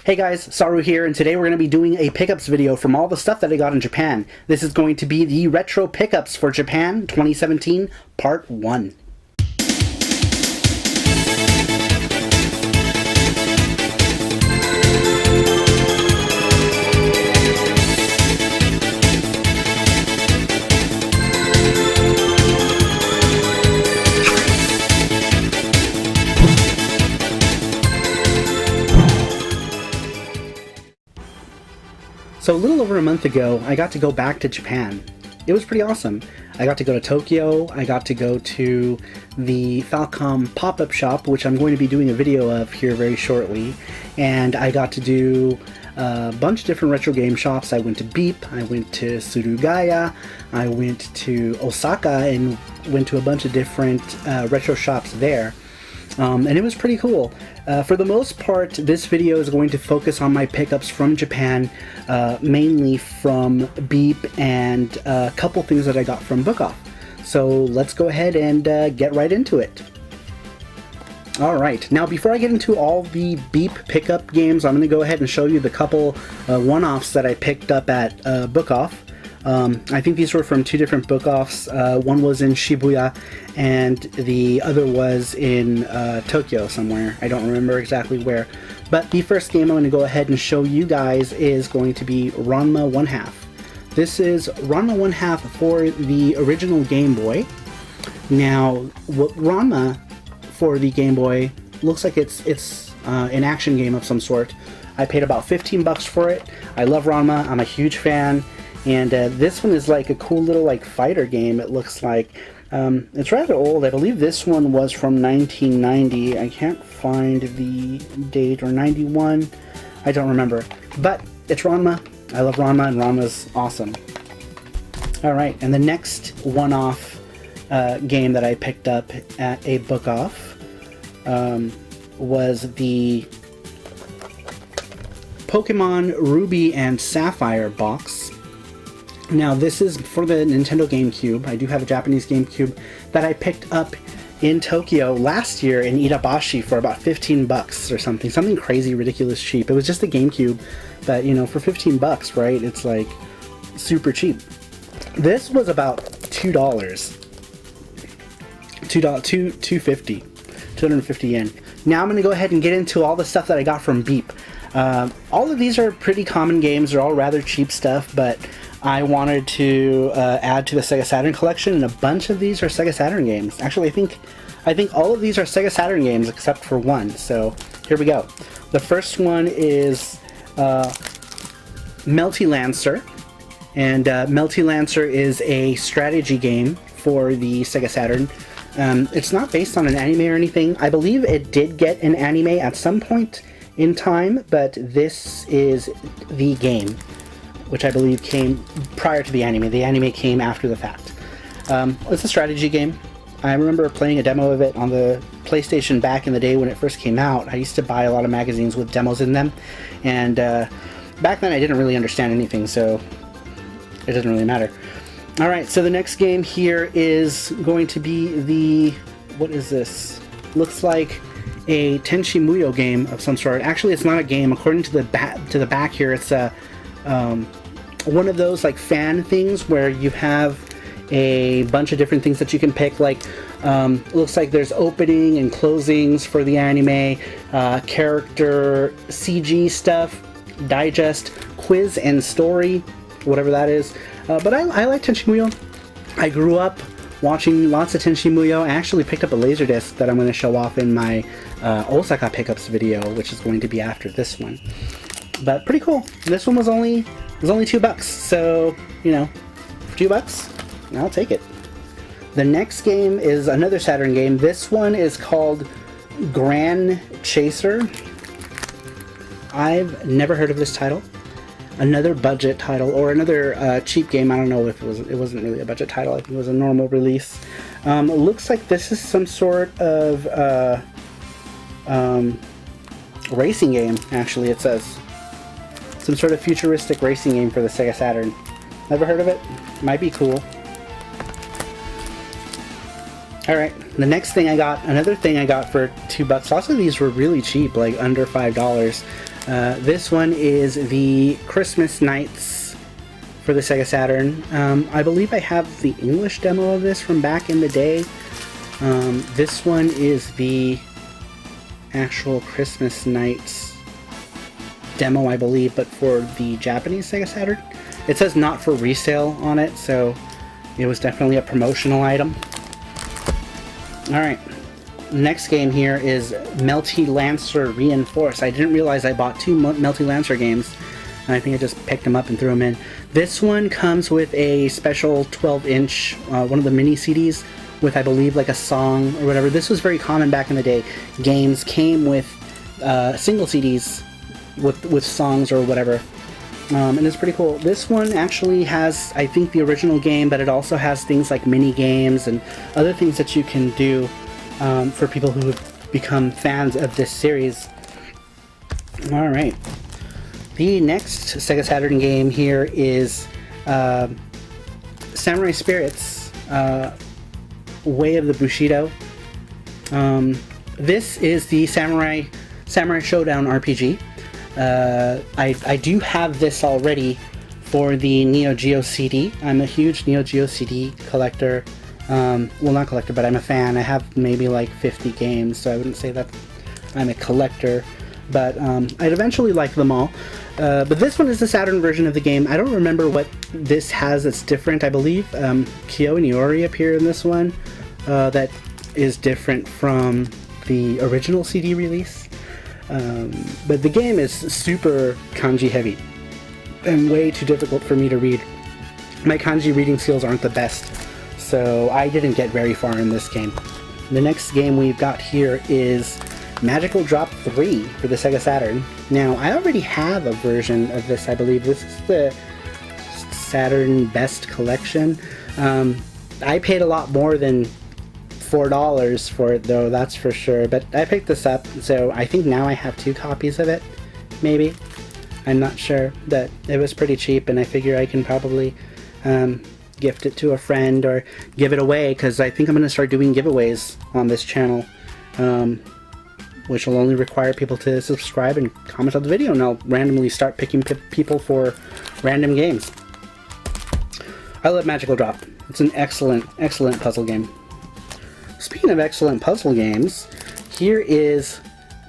Hey guys, Saru here, and today we're going to be doing a pickups video from all the stuff that I got in Japan. This is going to be the Retro Pickups for Japan 2017 Part 1. So a little over a month ago, I got to go back to Japan. It was pretty awesome. I got to go to Tokyo, I got to go to the Falcom pop-up shop, which I'm going to be doing a video of here very shortly, and I got to do a bunch of different retro game shops. I went to Beep, I went to Surugaya, I went to Osaka, and went to a bunch of different retro shops there. And it was pretty cool. For the most part, this video is going to focus on my pickups from Japan, mainly from Beep and a couple things that I got from Book Off. So let's go ahead and get right into it. Alright, now before I get into all the Beep pickup games, I'm going to go ahead and show you the couple one-offs that I picked up at Book Off. I think these were from two different book-offs. One was in Shibuya, and the other was in Tokyo somewhere. I don't remember exactly where. But the first game I'm going to go ahead and show you guys is going to be Ranma 1/2. This is Ranma 1/2 for the original Game Boy. Now, Ranma for the Game Boy looks like it's an action game of some sort. I paid about 15 bucks for it. I love Ranma. I'm a huge fan. And this one is like a cool little like fighter game, it looks like. It's rather old. I believe this one was from 1990. I can't find the date, or 91. I don't remember. But it's Ranma. I love Ranma, and Ranma's awesome. Alright, and the next one-off game that I picked up at a Book Off was the Pokemon Ruby and Sapphire box. Now this is for the Nintendo GameCube. I do have a Japanese GameCube that I picked up in Tokyo last year in Itabashi for about 15 bucks or something crazy, ridiculous cheap. It was just a GameCube, but you know, for 15 bucks, right? It's like super cheap. This was about $2. $250 yen. Now I'm going to go ahead and get into all the stuff that I got from Beep. All of these are pretty common games. They're all rather cheap stuff, but I wanted to add to the Sega Saturn collection, and a bunch of these are Sega Saturn games. Actually, I think all of these are Sega Saturn games except for one. So here we go. The first one is Melty Lancer, and Melty Lancer is a strategy game for the Sega Saturn. It's not based on an anime or anything. I believe it did get an anime at some point in time, but this is the game, which I believe came prior to the anime. The anime came after the fact. It's a strategy game. I remember playing a demo of it on the PlayStation back in the day when it first came out. I used to buy a lot of magazines with demos in them, and back then I didn't really understand anything, so it doesn't really matter. Alright, so the next game here is going to be the... what is this? Looks like a Tenchi Muyo game of some sort. Actually, it's not a game. According to the back here, it's a one of those like fan things where you have a bunch of different things that you can pick. Like, looks like there's opening and closings for the anime, character CG stuff, digest, quiz and story, whatever that is. But I like Tenchi Muyo. I grew up watching lots of Tenchi Muyo. I actually picked up a Laserdisc that I'm going to show off in my Osaka pickups video, which is going to be after this one. But pretty cool. This one was only $2, so you know, for $2, I'll take it. The next game is another Saturn game. This one is called Gran Chaser. I've never heard of this title. Another budget title, or another cheap game. I don't know if it wasn't really a budget title. I think it was a normal release. It looks like this is some sort of racing game, actually, it says. Some sort of futuristic racing game for the Sega Saturn. Never heard of it? Might be cool. Alright, the next thing I got, another thing I got for $2. Lots of these were really cheap, like under $5. This one is the Christmas Nights for the Sega Saturn. I believe I have the English demo of this from back in the day. This one is the actual Christmas Nights demo, I believe, but for the Japanese Sega Saturn. It says not for resale on it, so it was definitely a promotional item. Alright, next game here is Melty Lancer Reinforce. I didn't realize I bought two Melty Lancer games, and I think I just picked them up and threw them in. This one comes with a special 12-inch, one of the mini CDs with, I believe, like a song or whatever. This was very common back in the day. Games came with single CDs with songs or whatever. And it's pretty cool. This one actually has, I think, the original game, but it also has things like mini games and other things that you can do for people who have become fans of this series. Alright. The next Sega Saturn game here is Samurai Spirits Way of the Bushido. This is the Samurai Showdown RPG. I do have this already for the Neo Geo CD. I'm a huge Neo Geo CD collector. Well, not collector, but I'm a fan. I have maybe like 50 games, so I wouldn't say that I'm a collector, but I'd eventually like them all. But this one is the Saturn version of the game. I don't remember what this has that's different. I believe Kyo and Iori appear in this one. That is different from the original CD release. But the game is super kanji heavy and way too difficult for me to read. My kanji reading skills aren't the best, so I didn't get very far in this game. The next game we've got here is Magical Drop 3 for the Sega Saturn. Now, I already have a version of this, I believe. This is the Saturn Best Collection. I paid a lot more than $4 for it, though, that's for sure, but I picked this up, so I think now I have 2 copies of it, maybe. I'm not sure, but it was pretty cheap, and I figure I can probably gift it to a friend or give it away, because I think I'm going to start doing giveaways on this channel, which will only require people to subscribe and comment on the video, and I'll randomly start picking people for random games. I love Magical Drop. It's an excellent, excellent puzzle game. Speaking of excellent puzzle games, here is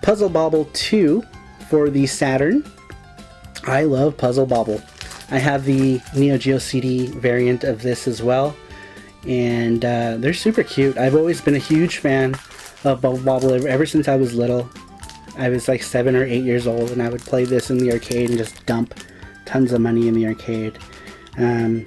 Puzzle Bobble 2 for the Saturn. I love Puzzle Bobble. I have the Neo Geo CD variant of this as well, and they're super cute. I've always been a huge fan of Bubble Bobble ever since I was little. I was like 7 or 8 years old, and I would play this in the arcade and just dump tons of money in the arcade. I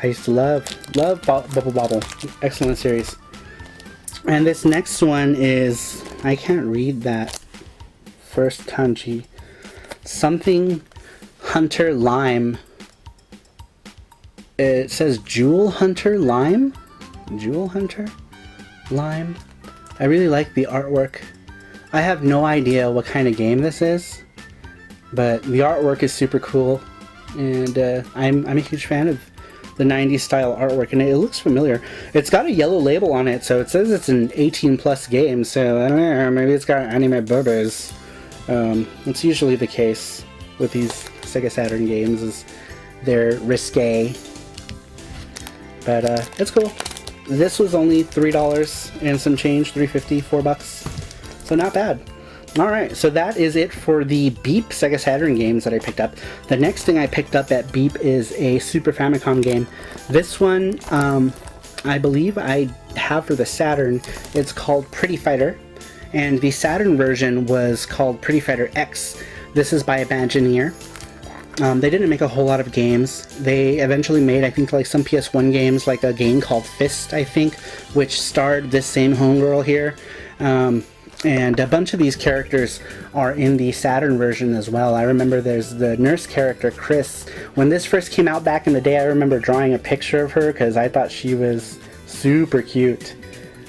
used to love Bubble Bobble. Excellent series. And this next one is, I can't read that first kanji. Something Hunter Lime. It says Jewel Hunter Lime? Jewel Hunter Lime? I really like the artwork. I have no idea what kind of game this is, but the artwork is super cool, and I'm a huge fan of the 90s style artwork, and it looks familiar. It's got a yellow label on it, so it says it's an 18 plus game, so I don't know, maybe it's got anime bobas. It's usually the case with these Sega Saturn games, is they're risque, but it's cool. This was only $3 and some change, $3.50, $4, so not bad. Alright, so that is it for the Beep Sega Saturn games that I picked up. The next thing I picked up at Beep is a Super Famicom game. This one, I believe I have for the Saturn. It's called Pretty Fighter, and the Saturn version was called Pretty Fighter X. This is by Imagineer. They didn't make a whole lot of games. They eventually made, I think, like some PS1 games, like a game called Fist, I think, which starred this same homegirl here. And a bunch of these characters are in the Saturn version as well. I remember there's the nurse character, Chris. When this first came out back in the day, I remember drawing a picture of her because I thought she was super cute.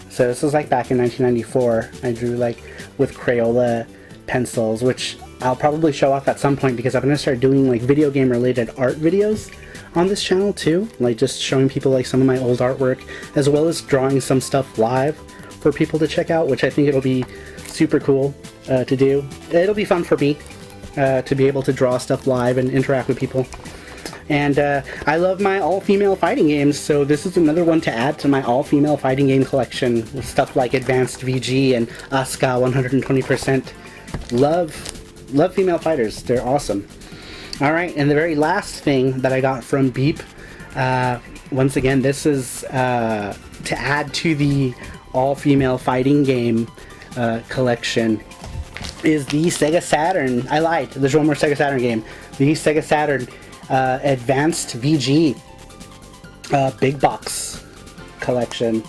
So this was like back in 1994. I drew like with Crayola pencils, which I'll probably show off at some point, because I'm going to start doing like video game related art videos on this channel too, like just showing people like some of my old artwork, as well as drawing some stuff live for people to check out, which I think it'll be super cool to do. It'll be fun for me to be able to draw stuff live and interact with people. And I love my all-female fighting games, so this is another one to add to my all-female fighting game collection, with stuff like Advanced VG and Asuka 120%. Love female fighters, they're awesome. Alright, and the very last thing that I got from Beep, once again, this is to add to the all-female fighting game collection, is the Sega Saturn. I lied, there's one more Sega Saturn game. The Sega Saturn Advanced VG Big Box collection,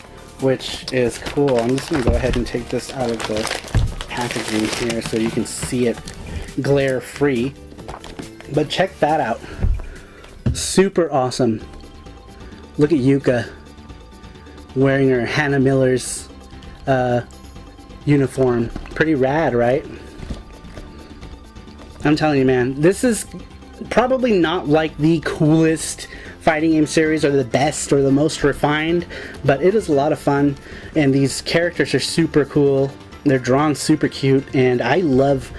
which is cool. I'm just going to go ahead and take this out of the packaging here so you can see it glare free. But check that out. Super awesome. Look at Yuka wearing her Hannah Miller's uniform. Pretty rad, right? I'm telling you, man, this is probably not like the coolest fighting game series or the best or the most refined, but it is a lot of fun, and these characters are super cool. They're drawn super cute, and I love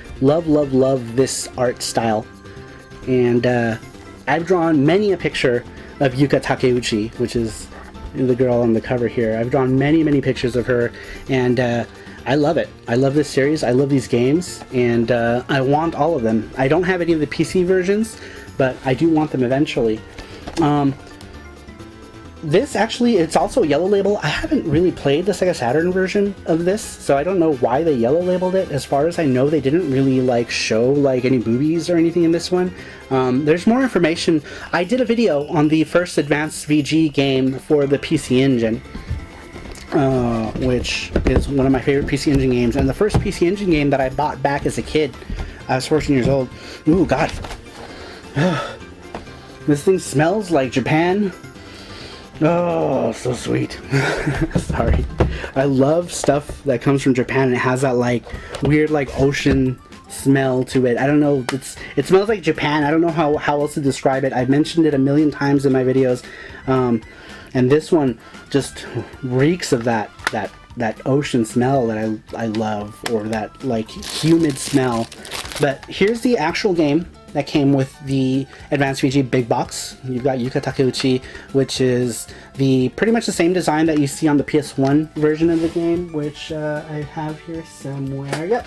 this art style. And I've drawn many a picture of Yuka Takeuchi, which is the girl on the cover here. I've drawn many pictures of her, and I love it. I love this series. I love these games, and I want all of them. I don't have any of the PC versions, but I do want them eventually. This actually, it's also a yellow label. I haven't really played the Sega Saturn version of this, so I don't know why they yellow labeled it. As far as I know, they didn't really like show like any boobies or anything in this one. There's more information. I did a video on the first Advanced VG game for the PC Engine, which is one of my favorite PC Engine games, and the first PC Engine game that I bought back as a kid. I was 14 years old. Ooh, God. This thing smells like Japan. Oh, so sweet. Sorry. I love stuff that comes from Japan and it has that like weird like ocean smell to it. I don't know, it smells like Japan. I don't know how else to describe it. I've mentioned it a million times in my videos. And this one just reeks of that ocean smell that I love, or that like humid smell. But here's the actual game that came with the Advanced VG Big Box. You've got Yuka Takeuchi, which is pretty much the same design that you see on the PS1 version of the game, which I have here somewhere. Yep.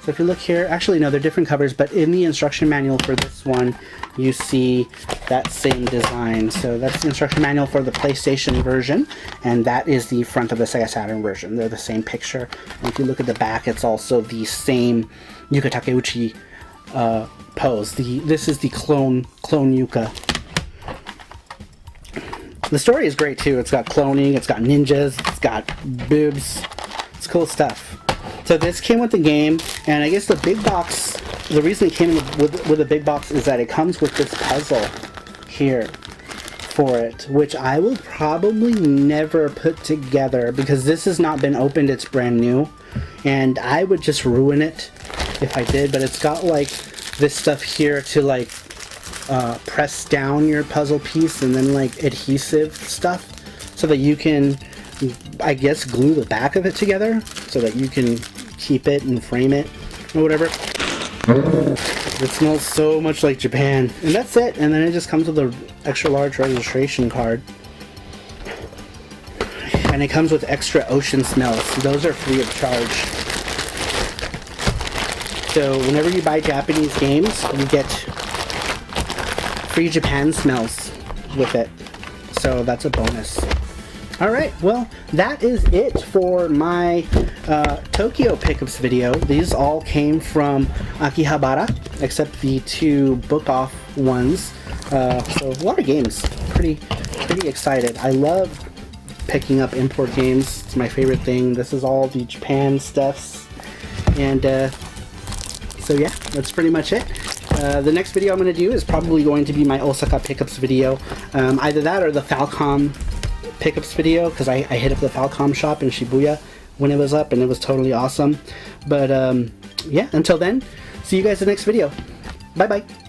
So if you look here, actually no, they're different covers, but in the instruction manual for this one, you see that same design. So that's the instruction manual for the PlayStation version, and that is the front of the Sega Saturn version. They're the same picture. And if you look at the back, it's also the same Yuka Takeuchi pose. This is the clone Yuka. The story is great too. It's got cloning, it's got ninjas, it's got boobs. It's cool stuff. So this came with the game, and I guess the big box, the reason it came with a big box is that it comes with this puzzle here for it, which I will probably never put together because this has not been opened, it's brand new, and I would just ruin it if I did. But it's got like this stuff here to like press down your puzzle piece, and then like adhesive stuff so that you can, I guess, glue the back of it together so that you can keep it and frame it or whatever. It smells so much like Japan. And that's it. And then it just comes with an extra large registration card. And it comes with extra ocean smells. Those are free of charge. So whenever you buy Japanese games, you get free Japan smells with it. So that's a bonus. Alright, well, that is it for my Tokyo pickups video. These all came from Akihabara, except the two book-off ones. So a lot of games. Pretty excited. I love picking up import games. It's my favorite thing. This is all the Japan stuffs. And so yeah, that's pretty much it. The next video I'm going to do is probably going to be my Osaka pickups video. Either that or the Falcom pickups video, because I hit up the Falcom shop in Shibuya when it was up and it was totally awesome. But yeah, until then, see you guys in the next video. Bye bye.